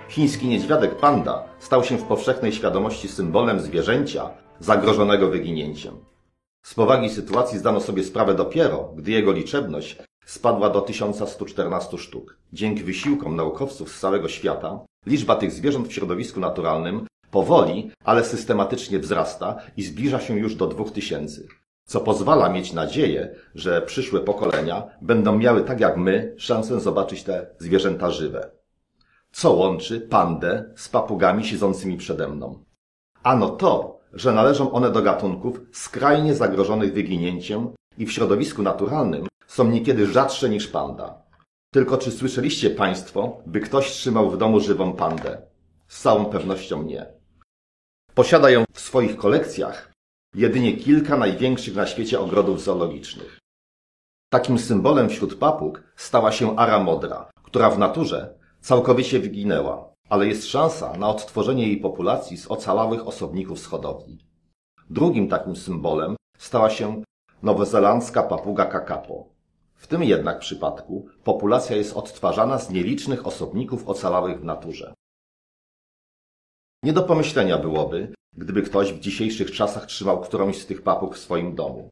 Chiński niedźwiadek panda stał się w powszechnej świadomości symbolem zwierzęcia zagrożonego wyginięciem. Z powagi sytuacji zdano sobie sprawę dopiero, gdy jego liczebność spadła do 1114 sztuk. Dzięki wysiłkom naukowców z całego świata liczba tych zwierząt w środowisku naturalnym powoli, ale systematycznie wzrasta i zbliża się już do 2000, co pozwala mieć nadzieję, że przyszłe pokolenia będą miały, tak jak my, szansę zobaczyć te zwierzęta żywe. Co łączy pandę z papugami siedzącymi przede mną? Ano to, że należą one do gatunków skrajnie zagrożonych wyginięciem i w środowisku naturalnym są niekiedy rzadsze niż panda. Tylko czy słyszeliście Państwo, by ktoś trzymał w domu żywą pandę? Z całą pewnością nie. Posiada ją w swoich kolekcjach jedynie kilka największych na świecie ogrodów zoologicznych. Takim symbolem wśród papug stała się ara modra, która w naturze całkowicie wyginęła, ale jest szansa na odtworzenie jej populacji z ocalałych osobników z hodowli. Drugim takim symbolem stała się nowozelandzka papuga kakapo. W tym jednak przypadku populacja jest odtwarzana z nielicznych osobników ocalałych w naturze. Nie do pomyślenia byłoby, gdyby ktoś w dzisiejszych czasach trzymał którąś z tych papug w swoim domu.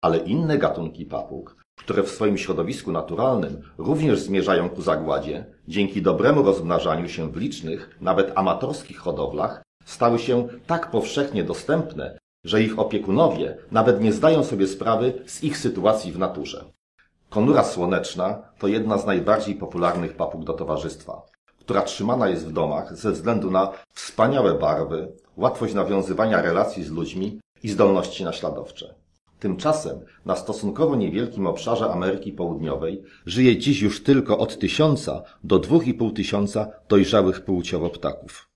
Ale inne gatunki papug, które w swoim środowisku naturalnym również zmierzają ku zagładzie, dzięki dobremu rozmnażaniu się w licznych, nawet amatorskich hodowlach, stały się tak powszechnie dostępne, że ich opiekunowie nawet nie zdają sobie sprawy z ich sytuacji w naturze. Konura słoneczna to jedna z najbardziej popularnych papug do towarzystwa, która trzymana jest w domach ze względu na wspaniałe barwy, łatwość nawiązywania relacji z ludźmi i zdolności naśladowcze. Tymczasem na stosunkowo niewielkim obszarze Ameryki Południowej żyje dziś już tylko od 1000 do 2500 dojrzałych płciowo ptaków.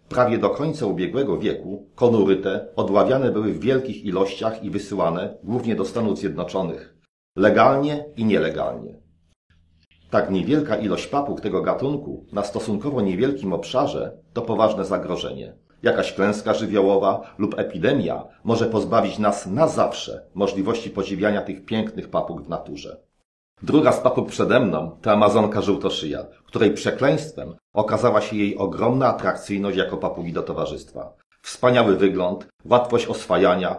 Prawie do końca ubiegłego wieku konury te odławiane były w wielkich ilościach i wysyłane głównie do Stanów Zjednoczonych, legalnie i nielegalnie. Tak niewielka ilość papug tego gatunku na stosunkowo niewielkim obszarze to poważne zagrożenie. Jakaś klęska żywiołowa lub epidemia może pozbawić nas na zawsze możliwości podziwiania tych pięknych papug w naturze. Druga z papug przede mną to amazonka żółtoszyja, której przekleństwem okazała się jej ogromna atrakcyjność jako papugi do towarzystwa. Wspaniały wygląd, łatwość oswajania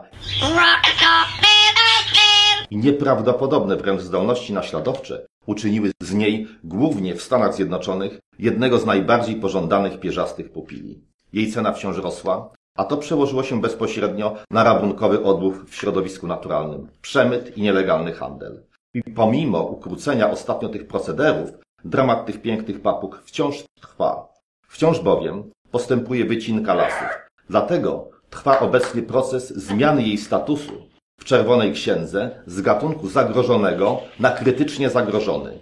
i nieprawdopodobne wręcz zdolności naśladowcze uczyniły z niej, głównie w Stanach Zjednoczonych, jednego z najbardziej pożądanych pierzastych pupili. Jej cena wciąż rosła, a to przełożyło się bezpośrednio na rabunkowy odłów w środowisku naturalnym, przemyt i nielegalny handel. I pomimo ukrócenia ostatnio tych procederów, dramat tych pięknych papug wciąż trwa. Wciąż bowiem postępuje wycinka lasów. Dlatego trwa obecnie proces zmiany jej statusu w Czerwonej Księdze z gatunku zagrożonego na krytycznie zagrożony.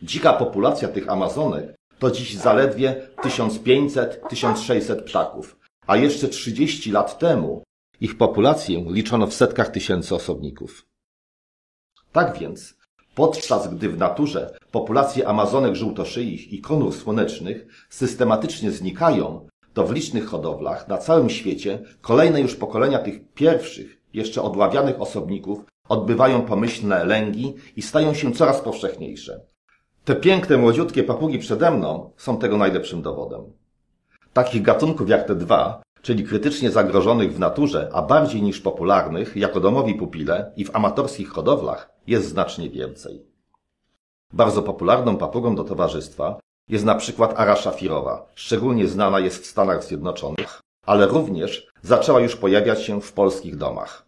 Dzika populacja tych amazonek to dziś zaledwie 1500–1600 ptaków, a jeszcze 30 lat temu ich populację liczono w setkach tysięcy osobników. Tak więc, podczas gdy w naturze populacje amazonek żółtoszyich i konur słonecznych systematycznie znikają, to w licznych hodowlach na całym świecie kolejne już pokolenia tych pierwszych, jeszcze odławianych osobników odbywają pomyślne lęgi i stają się coraz powszechniejsze. Te piękne, młodziutkie papugi przede mną są tego najlepszym dowodem. Takich gatunków jak te dwa, czyli krytycznie zagrożonych w naturze, a bardziej niż popularnych jako domowi pupile i w amatorskich hodowlach jest znacznie więcej. Bardzo popularną papugą do towarzystwa jest na przykład ara szafirowa, szczególnie znana jest w Stanach Zjednoczonych, ale również zaczęła już pojawiać się w polskich domach.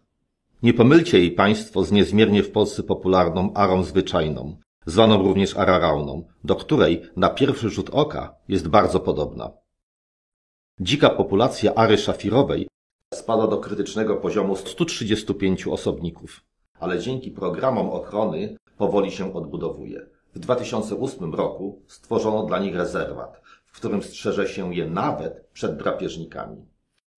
Nie pomylcie jej Państwo z niezmiernie w Polsce popularną arą zwyczajną, zwaną również ararauną, do której na pierwszy rzut oka jest bardzo podobna. Dzika populacja ary szafirowej spada do krytycznego poziomu 135 osobników, ale dzięki programom ochrony powoli się odbudowuje. W 2008 roku stworzono dla nich rezerwat, w którym strzeże się je nawet przed drapieżnikami.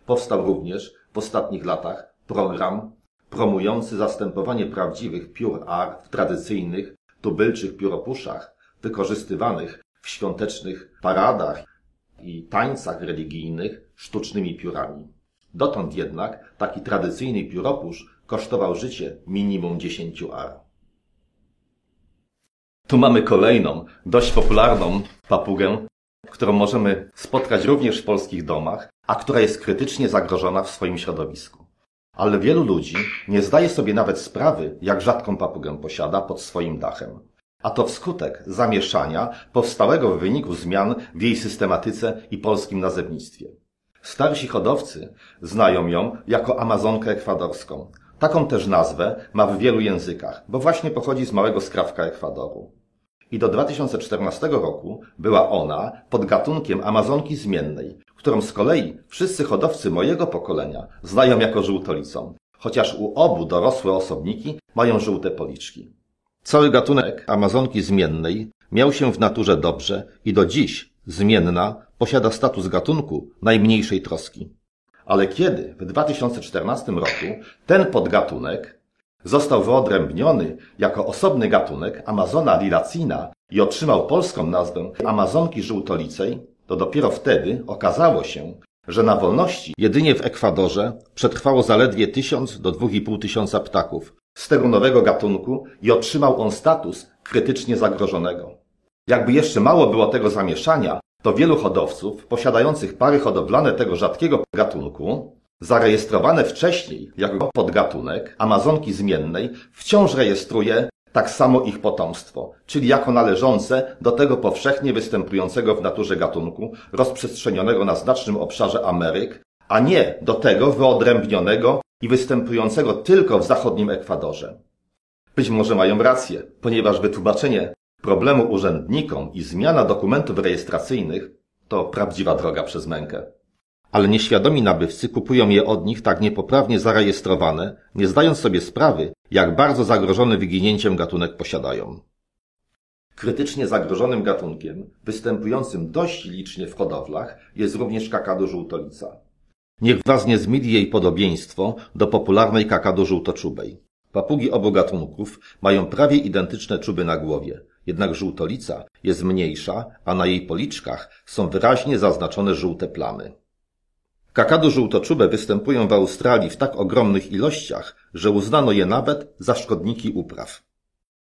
Powstał również w ostatnich latach program promujący zastępowanie prawdziwych piór ar w tradycyjnych, tubylczych pióropuszach wykorzystywanych w świątecznych paradach i tańcach religijnych sztucznymi piórami. Dotąd jednak taki tradycyjny pióropusz kosztował życie minimum 10 ar. Tu mamy kolejną, dość popularną papugę którą możemy spotkać również w polskich domach, a która jest krytycznie zagrożona w swoim środowisku. Ale wielu ludzi nie zdaje sobie nawet sprawy, jak rzadką papugę posiada pod swoim dachem. A to wskutek zamieszania powstałego w wyniku zmian w jej systematyce i polskim nazewnictwie. Starsi hodowcy znają ją jako amazonkę ekwadorską. Taką też nazwę ma w wielu językach, bo właśnie pochodzi z małego skrawka Ekwadoru. I do 2014 roku była ona podgatunkiem amazonki zmiennej, którą z kolei wszyscy hodowcy mojego pokolenia znają jako żółtolicą, chociaż u obu dorosłe osobniki mają żółte policzki. Cały gatunek amazonki zmiennej miał się w naturze dobrze i do dziś zmienna posiada status gatunku najmniejszej troski. Ale kiedy w 2014 roku ten podgatunek został wyodrębniony jako osobny gatunek Amazona lilacina i otrzymał polską nazwę amazonki żółtolicej, to dopiero wtedy okazało się, że na wolności jedynie w Ekwadorze przetrwało zaledwie 1000 do 2500 ptaków z tego nowego gatunku i otrzymał on status krytycznie zagrożonego. Jakby jeszcze mało było tego zamieszania, to wielu hodowców posiadających pary hodowlane tego rzadkiego gatunku, zarejestrowane wcześniej jako podgatunek amazonki zmiennej, wciąż rejestruje tak samo ich potomstwo, czyli jako należące do tego powszechnie występującego w naturze gatunku, rozprzestrzenionego na znacznym obszarze Ameryk, a nie do tego wyodrębnionego i występującego tylko w zachodnim Ekwadorze. Być może mają rację, ponieważ wytłumaczenie problemu urzędnikom i zmiana dokumentów rejestracyjnych to prawdziwa droga przez mękę. Ale nieświadomi nabywcy kupują je od nich tak niepoprawnie zarejestrowane, nie zdając sobie sprawy, jak bardzo zagrożony wyginięciem gatunek posiadają. Krytycznie zagrożonym gatunkiem, występującym dość licznie w hodowlach, jest również kakadu żółtolica. Niech was nie zmyli jej podobieństwo do popularnej kakadu żółtoczubej. Papugi obu gatunków mają prawie identyczne czuby na głowie, jednak żółtolica jest mniejsza, a na jej policzkach są wyraźnie zaznaczone żółte plamy. Kakadu żółtoczube występują w Australii w tak ogromnych ilościach, że uznano je nawet za szkodniki upraw.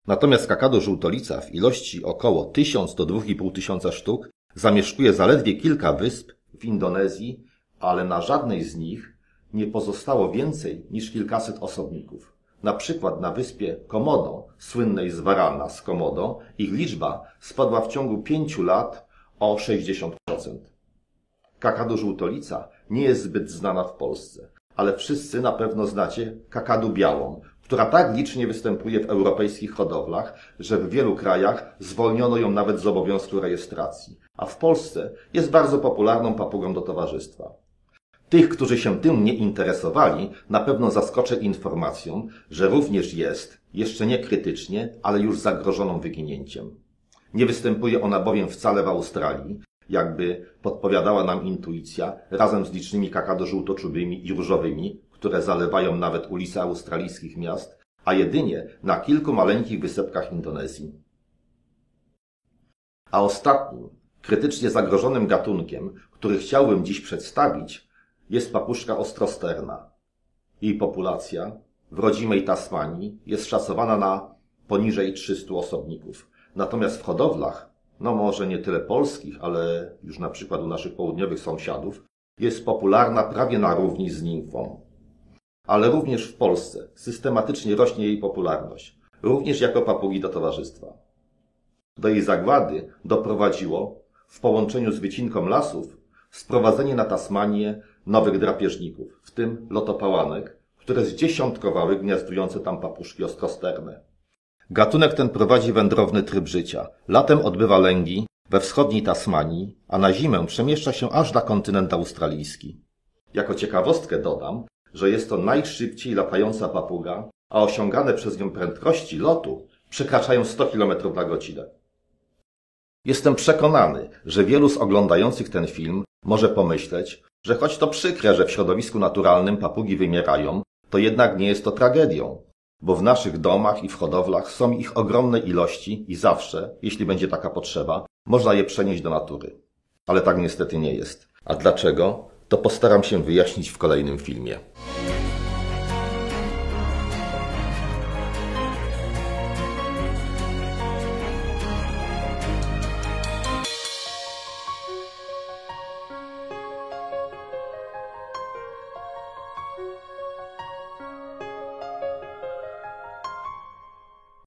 Natomiast kakadu żółtolica w ilości około 1000 do 2500 sztuk zamieszkuje zaledwie kilka wysp w Indonezji, ale na żadnej z nich nie pozostało więcej niż kilkaset osobników. Na przykład na wyspie Komodo, słynnej z warana z Komodo, ich liczba spadła w ciągu 5 lat o 60%. Kakadu żółtolica nie jest zbyt znana w Polsce, ale wszyscy na pewno znacie kakadu białą, która tak licznie występuje w europejskich hodowlach, że w wielu krajach zwolniono ją nawet z obowiązku rejestracji, a w Polsce jest bardzo popularną papugą do towarzystwa. Tych, którzy się tym nie interesowali, na pewno zaskoczę informacją, że również jest, jeszcze nie krytycznie, ale już zagrożoną wyginięciem. Nie występuje ona bowiem wcale w Australii, jakby podpowiadała nam intuicja, razem z licznymi kakadu żółtoczubymi i różowymi, które zalewają nawet ulice australijskich miast, a jedynie na kilku maleńkich wysepkach Indonezji. A ostatnim, krytycznie zagrożonym gatunkiem, który chciałbym dziś przedstawić, jest papuszka ostrosterna. Jej populacja w rodzimej Tasmanii jest szacowana na poniżej 300 osobników. Natomiast w hodowlach, no może nie tyle polskich, ale już na przykład u naszych południowych sąsiadów, jest popularna prawie na równi z nimfą. Ale również w Polsce systematycznie rośnie jej popularność, również jako papugi do towarzystwa. Do jej zagłady doprowadziło, w połączeniu z wycinką lasów, sprowadzenie na Tasmanię nowych drapieżników, w tym lotopałanek, które zdziesiątkowały gniazdujące tam papuszki ostrosterne. Gatunek ten prowadzi wędrowny tryb życia. Latem odbywa lęgi we wschodniej Tasmanii, a na zimę przemieszcza się aż na kontynent australijski. Jako ciekawostkę dodam, że jest to najszybciej latająca papuga, a osiągane przez nią prędkości lotu przekraczają 100 km na godzinę. Jestem przekonany, że wielu z oglądających ten film może pomyśleć, że choć to przykre, że w środowisku naturalnym papugi wymierają, to jednak nie jest to tragedią, bo w naszych domach i w hodowlach są ich ogromne ilości i zawsze, jeśli będzie taka potrzeba, można je przenieść do natury. Ale tak niestety nie jest. A dlaczego? To postaram się wyjaśnić w kolejnym filmie.